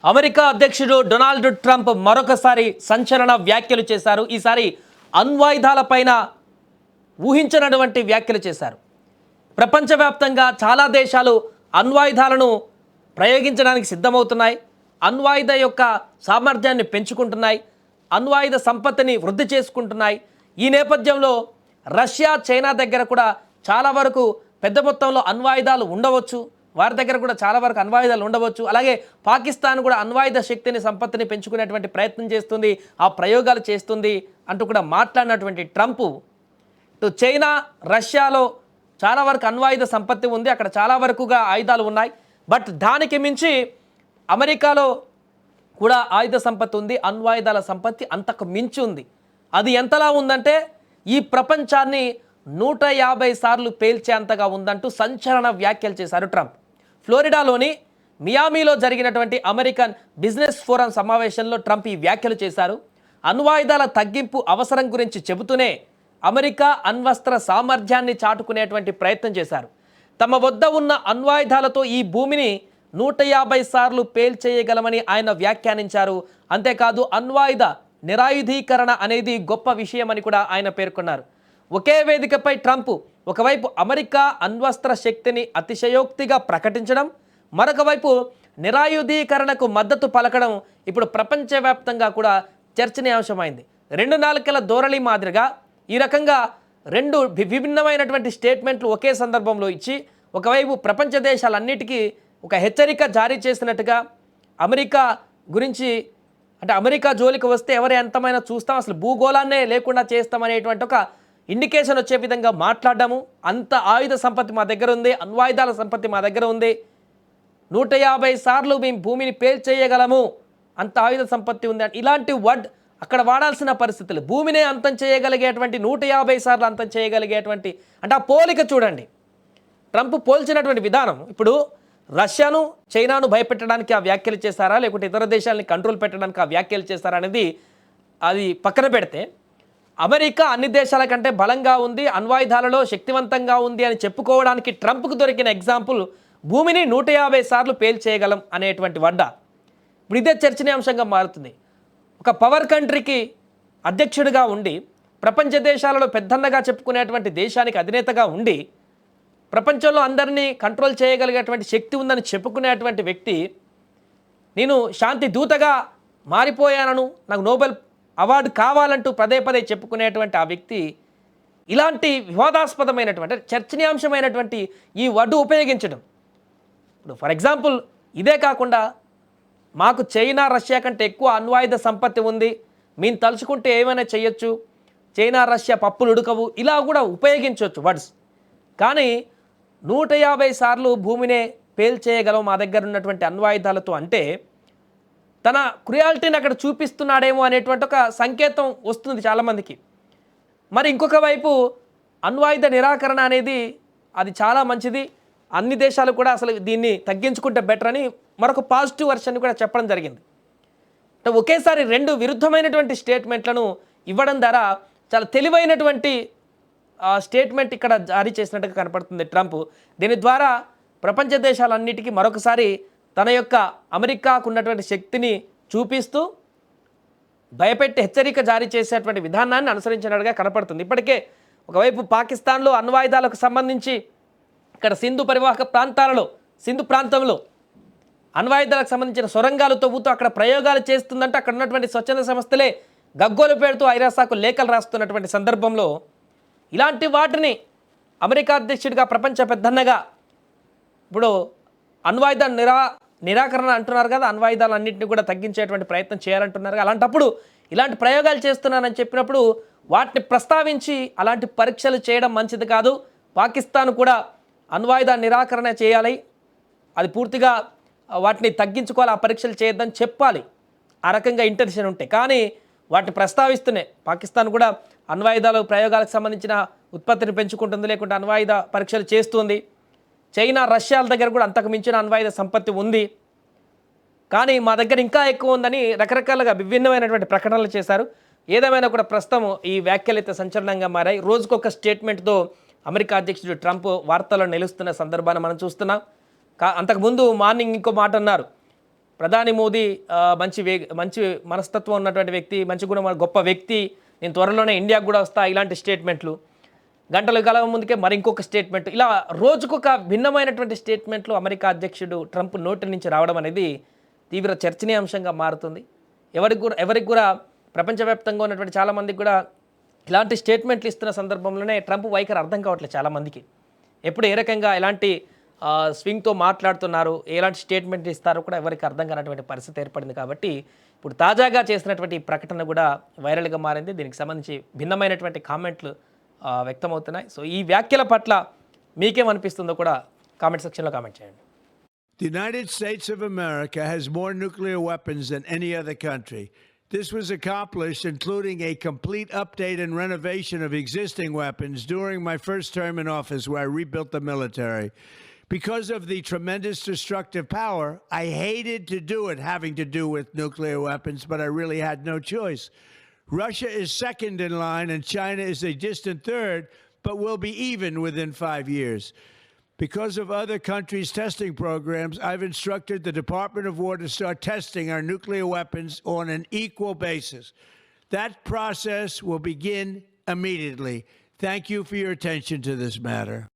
America అధ్యక్షుడు Donald Trump మరొకసారి సంచలన వ్యాఖ్యలు చేశారు. ఈసారి అణ్వాయుధాలపైన ఊహించినటువంటి వ్యాఖ్యలు చేశారు. ప్రపంచవ్యాప్తంగా చాలా దేశాలు అణ్వాయుధాలను ప్రయోగించడానికి సిద్ధమవుతున్నాయి. అణ్వాయుధ యొక్క సామర్థ్యాన్ని పెంచుకుంటున్నాయి. అణ్వాయుధ సంపత్తిని వృద్ధి చేసుకుంటున్నాయి. ఈ నేపథ్యంలో రష్యా, చైనా దగ్గర కూడా చాలా వరకు పెద్ద మొత్తంలో అణ్వాయుధాలు ఉండవచ్చు. వారి దగ్గర కూడా చాలా వరకు అణ్వాయుధాలు ఉండవచ్చు. అలాగే పాకిస్తాన్ కూడా అణ్వాయుధ శక్తిని, సంపత్తిని పెంచుకునేటువంటి ప్రయత్నం చేస్తుంది, ఆ ప్రయోగాలు చేస్తుంది అంటూ కూడా మాట్లాడినటువంటి ట్రంప్ ఇటు చైనా, రష్యాలో చాలా వరకు అణ్వాయుధ సంపత్తి ఉంది, అక్కడ చాలా వరకుగా ఆయుధాలు ఉన్నాయి. బట్ దానికి మించి అమెరికాలో కూడా ఆయుధ సంపత్తి ఉంది, అణ్వాయుధాల సంపత్తి అంతకు మించి ఉంది. అది ఎంతలా ఉందంటే ఈ ప్రపంచాన్ని 150 సార్లు పేల్చేంతగా ఉందంటూ సంచలన వ్యాఖ్యలు చేశారు ట్రంప్. ఫ్లోరిడాలోని మియామిలో జరిగినటువంటి అమెరికన్ బిజినెస్ ఫోరం సమావేశంలో ట్రంప్ ఈ వ్యాఖ్యలు చేశారు. అణ్వాయుధాల తగ్గింపు అవసరం గురించి చెబుతూనే అమెరికా అణ్వస్త్ర సామర్థ్యాన్ని చాటుకునేటువంటి ప్రయత్నం చేశారు. తమ వద్ద ఉన్న అణ్వాయుధాలతో ఈ భూమిని 150 సార్లు పేల్చేయగలమని ఆయన వ్యాఖ్యానించారు. అంతేకాదు అణ్వాయుధ నిరాయుధీకరణ అనేది గొప్ప విషయమని కూడా ఆయన పేర్కొన్నారు. ఒకే వేదికపై ట్రంప్ ఒకవైపు అమెరికా అణ్వస్త్ర శక్తిని అతిశయోక్తిగా ప్రకటించడం, మరొక వైపు నిరాయుధీకరణకు మద్దతు పలకడం ఇప్పుడు ప్రపంచవ్యాప్తంగా కూడా చర్చనీయాంశమైంది. 2 నాలుకల ధోరణి మాదిరిగా ఈ రకంగా రెండు విభిన్నమైనటువంటి స్టేట్మెంట్లు ఒకే సందర్భంలో ఇచ్చి ఒకవైపు ప్రపంచ దేశాలన్నిటికీ ఒక హెచ్చరిక జారీ చేసినట్టుగా అమెరికా గురించి, అంటే అమెరికా జోలికి వస్తే ఎవరు ఎంతమైనా చూస్తాం, అసలు భూగోళాన్నే లేకుండా చేస్తామనేటువంటి ఒక ఇండికేషన్ వచ్చే విధంగా మాట్లాడము. అంత ఆయుధ సంపత్తి మా దగ్గర ఉంది, అణ్వాయుధాల సంపత్తి మా దగ్గర ఉంది, 150 సార్లు మేము భూమిని పేల్చేయగలము, అంత ఆయుధ సంపత్తి ఉంది అని ఇలాంటి వర్డ్ అక్కడ వాడాల్సిన పరిస్థితులు. భూమినే అంతం చేయగలిగేటువంటి 150 సార్లు అంతం చేయగలిగేటువంటి, అంటే ఆ పోలిక చూడండి. ట్రంప్ పోల్చినటువంటి విధానం, ఇప్పుడు రష్యాను, చైనాను భయపెట్టడానికి ఆ వ్యాఖ్యలు చేస్తారా, లేకుంటే ఇతర దేశాలని కంట్రోల్ పెట్టడానికి ఆ వ్యాఖ్యలు చేస్తారా అనేది అది పక్కన పెడితే, అమెరికా అన్ని దేశాల కంటే బలంగా ఉంది, అణ్వాయుధాలలో శక్తివంతంగా ఉంది అని చెప్పుకోవడానికి ట్రంప్కు దొరికిన ఎగ్జాంపుల్ భూమిని 150 సార్లు పేల్చేయగలం అనేటువంటి వడ్డ. ఇప్పుడు ఇదే చర్చనీయాంశంగా మారుతుంది. ఒక పవర్ కంట్రీకి అధ్యక్షుడిగా ఉండి, ప్రపంచ దేశాలలో పెద్దన్నగా చెప్పుకునేటువంటి దేశానికి అధినేతగా ఉండి, ప్రపంచంలో అందరినీ కంట్రోల్ చేయగలిగేటువంటి శక్తి ఉందని చెప్పుకునేటువంటి వ్యక్తి, నేను శాంతి దూతగా మారిపోయానను, నాకు నోబెల్ అవార్డు కావాలంటూ పదే పదే చెప్పుకునేటువంటి ఆ వ్యక్తి ఇలాంటి వివాదాస్పదమైనటువంటి, చర్చనీయాంశమైనటువంటి ఈ వర్డ్ ఉపయోగించడం. ఇప్పుడు ఫర్ ఎగ్జాంపుల్ ఇదే కాకుండా మాకు చైనా, రష్యా కంటే ఎక్కువ అణ్వాయుధ సంపత్తి ఉంది, మేము తలుచుకుంటే ఏమైనా చేయొచ్చు, చైనా, రష్యా పప్పులు ఉడకవు, ఇలా కూడా ఉపయోగించవచ్చు వర్డ్స్. కానీ 150 సార్లు భూమినే పేల్చేయగలం మా దగ్గర ఉన్నటువంటి అణ్వాయుధాలతో అంటే తన క్రుయాలిటీని అక్కడ చూపిస్తున్నాడేమో అనేటువంటి ఒక సంకేతం వస్తుంది చాలామందికి. మరి ఇంకొక వైపు అణ్వాయుధ నిరాకరణ అనేది అది చాలా మంచిది, అన్ని దేశాలు కూడా అసలు దీన్ని తగ్గించుకుంటే బెటర్ అని మరొక పాజిటివ్ వర్షన్ కూడా చెప్పడం జరిగింది. అంటే ఒకేసారి 2 విరుద్ధమైనటువంటి స్టేట్మెంట్లను ఇవ్వడం ద్వారా చాలా తెలివైనటువంటి స్టేట్మెంట్ ఇక్కడ జారీ చేసినట్టుగా కనపడుతుంది ట్రంప్. దీని ద్వారా ప్రపంచ దేశాలన్నిటికీ మరొకసారి తన యొక్క అమెరికాకు ఉన్నటువంటి శక్తిని చూపిస్తూ భయపెట్టి హెచ్చరిక జారీ చేసేటువంటి విధానాన్ని అనుసరించినట్టుగా కనపడుతుంది. ఇప్పటికే ఒకవైపు పాకిస్తాన్లో అణ్వాయుధాలకు సంబంధించి ఇక్కడ సింధు పరివాహక ప్రాంతాలలో, సింధు ప్రాంతంలో అణ్వాయుధాలకు సంబంధించిన సొరంగాలు తవ్వుతూ అక్కడ ప్రయోగాలు చేస్తుందంటే అక్కడ ఉన్నటువంటి స్వచ్ఛంద సంస్థలే గగ్గోలు పెడుతూ ఐరాసాకు లేఖలు రాస్తున్నటువంటి సందర్భంలో ఇలాంటి వాటిని అమెరికా అధ్యక్షుడిగా, ప్రపంచ పెద్దన్నగా ఇప్పుడు అణ్వాయుధ నిరాకరణ అంటున్నారు కదా, అణ్వాయుధాలన్నింటినీ కూడా తగ్గించేటువంటి ప్రయత్నం చేయాలంటున్నారు. అలాంటప్పుడు ఇలాంటి ప్రయోగాలు చేస్తున్నానని చెప్పినప్పుడు వాటిని ప్రస్తావించి అలాంటి పరీక్షలు చేయడం మంచిది కాదు, పాకిస్తాన్ కూడా అణ్వాయుధ నిరాకరణ చేయాలి, అది పూర్తిగా వాటిని తగ్గించుకోవాలి, ఆ పరీక్షలు చేయొద్దని చెప్పాలి, ఆ రకంగా ఇంటెన్షన్ ఉంటే. కానీ వాటిని ప్రస్తావిస్తూనే పాకిస్తాన్ కూడా అణ్వాయుధాల ప్రయోగాలకు సంబంధించిన ఉత్పత్తిని పెంచుకుంటుంది, లేకుంటే అణ్వాయుధ పరీక్షలు చేస్తుంది. చైనా, రష్యాల దగ్గర కూడా అంతకు మించిన అణ్వాయుధ సంపత్తి ఉంది, కానీ మా దగ్గర ఇంకా ఎక్కువ ఉందని రకరకాలుగా విభిన్నమైనటువంటి ప్రకటనలు చేశారు. ఏదేమైనా కూడా ప్రస్తుతం ఈ వ్యాఖ్యలు అయితే సంచలనంగా మారాయి. రోజుకొక స్టేట్మెంట్తో అమెరికా అధ్యక్షుడు ట్రంప్ వార్తల్లో నిలుస్తున్న సందర్భాన్ని మనం చూస్తున్నాం. అంతకుముందు మార్నింగ్ ఇంకో మాట అన్నారు, ప్రధాని మోదీ మంచి మనస్తత్వం ఉన్నటువంటి వ్యక్తి, మంచి గుణం గొప్ప వ్యక్తి, నేను త్వరలోనే ఇండియాకు కూడా వస్తా, ఇలాంటి స్టేట్మెంట్లు. గంటల కాలం ముందుకే మరి ఇంకొక స్టేట్మెంట్, ఇలా రోజుకొక భిన్నమైనటువంటి స్టేట్మెంట్లు అమెరికా అధ్యక్షుడు ట్రంప్ నోటి నుంచి రావడం అనేది తీవ్ర చర్చనీయాంశంగా మారుతుంది. ఎవరికి కూడా ప్రపంచవ్యాప్తంగా ఉన్నటువంటి చాలామందికి కూడా ఇలాంటి స్టేట్మెంట్లు ఇస్తున్న సందర్భంలోనే ట్రంప్ వైఖరి అర్థం కావట్లేదు చాలామందికి. ఎప్పుడు ఏ రకంగా ఎలాంటి స్వింగ్తో మాట్లాడుతున్నారు, ఎలాంటి స్టేట్మెంట్ ఇస్తారో కూడా ఎవరికి అర్థం కానటువంటి పరిస్థితి ఏర్పడింది. కాబట్టి ఇప్పుడు తాజాగా చేసినటువంటి ప్రకటన కూడా వైరల్గా మారింది. దీనికి సంబంధించి భిన్నమైనటువంటి కామెంట్లు వ్యక్తమవుతున్నాయి. సో ఈ వ్యాఖ్యల పట్ల మీకేమనిపిస్తుందో కూడా కామెంట్ సెక్షన్లో కామెంట్ చేయండి. The United States of America has more nuclear weapons than any other country. This was accomplished including a complete update and renovation of existing weapons during my first term in office, where I rebuilt the military. Because of the tremendous destructive power, I hated to do it having to do with nuclear weapons, but I really had no choice. Russia is second in line and China is a distant third, but will be even within 5 years. Because of other countries' testing programs, I've instructed the Department of War to start testing our nuclear weapons on an equal basis. That process will begin immediately. Thank you for your attention to this matter.